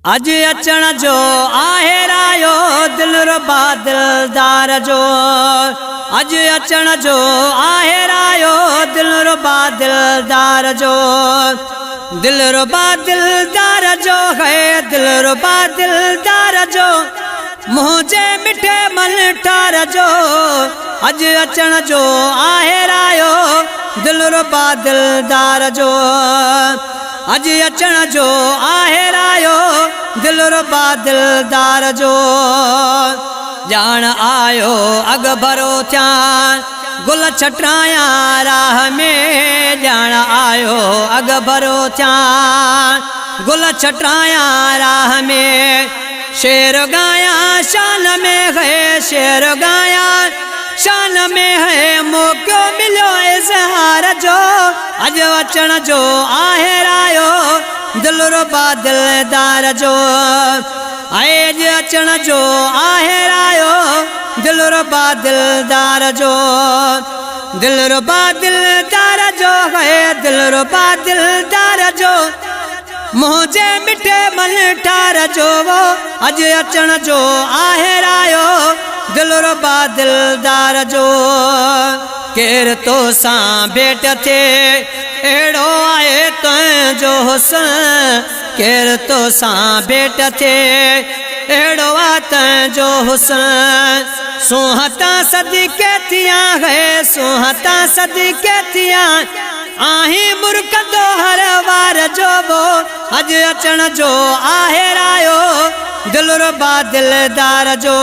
अज अचण जो आहे रायो दिल रुबा दिलदार जो। अज अचण जो आहे रायो दिल रुबा दिलदार जो। दिल रुबा दिलदार जो है दिल रुबा दिलदार जो। मुझे मिठे मलठार जो। अज अचण जो आहे रायो दिल रुबा दिलदार जो। अज अचण जो आहे रायो दिल रुबा दिलदार जो। जान आयो अग भरो थिया गुल छटाया राह में। जान आयो अग भरो थिया गुल छटाया राह में। शेर गाया शान में है शेर गाया शान में है मौको मिलो इजहार जो। अज अचण जो आहे रायो दिल रुबा दिलदार जो। अज अचण जो आहे रायो दिल रुबा दिलदार जो। दिल रुबा दिलदार जो है दिल रुबा दिलदार जो। मुझे मिठे मलठार जो वो अज अचण जो आहे रायो दिल रुबा दिलदार जो। केर तो सा भेट थे एड़ो आए तुझो हुस्न। केर तो सा भेट थे एड़ो आ तुझो हुस्न। सुहता सदके थिया है सुहता सदके थिया आही मुरकंदो हर वार जो वो अज अचण जो आहे रायो दिल रुबा दिलदार जो।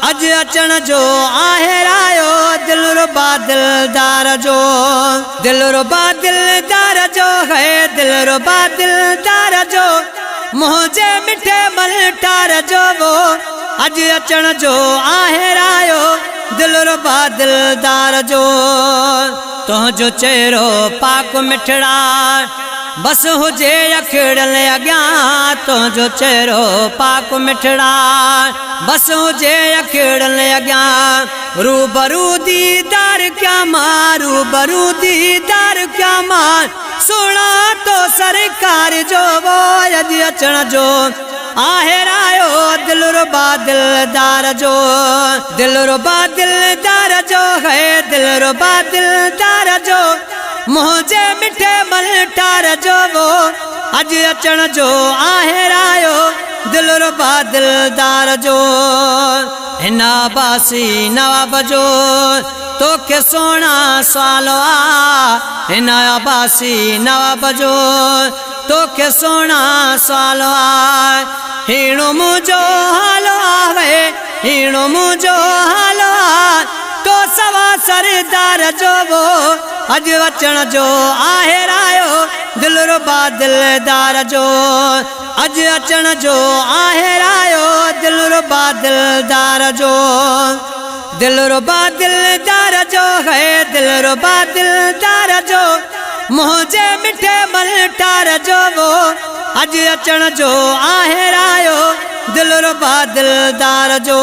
अज अचण जो आहे रायो दिल रुबा दिलदार जो। दिल रुबा दिलदार जो है दिल रुबा दिलदार जो। मुझे मिठे मलठार जो वो अज अचण जो आहे रायो दिल रुबा दिलदार जो। तुझो चेहरो पाक मिठड़ा बस हुजे अखड़ल अग्या। तुझो चेहरो पाक मिठड़ा बस हुजे अखड़ल अग्या। रूबरू दीदार क्या मां रूबरू दीदार क्या मां। सुना तो सरकार जो वो अज अचण जो आहे रायो दिल रुबा दिलदार जो। दिल रुबा दिलदार जो है दिल रुबा दिलदार जो। मुझे मिठे मलठार जो वो अज अचण जो आहे रायो दिल रुबा दिलदार जो। हिना बासी नवाब जो तोखे सोना सालो आ। हिना बासी नवाब जो तोखे सोना सालो आ। हीणो मुझो हालो आवे हीणो मुझो हालो आ। तो सवा सरदार जो वो अज अचण जो आहे रायो दिल रुबा दिलदार जो। अज अचण जो आहे रायो दिल रुबा दिलदार जो। दिल रुबा दिलदार जो है दिल रुबा दिलदार जो। मुझे मिठे मलठार जो वो अज अचण जो आहे रायो दिल रुबा दिलदार जो।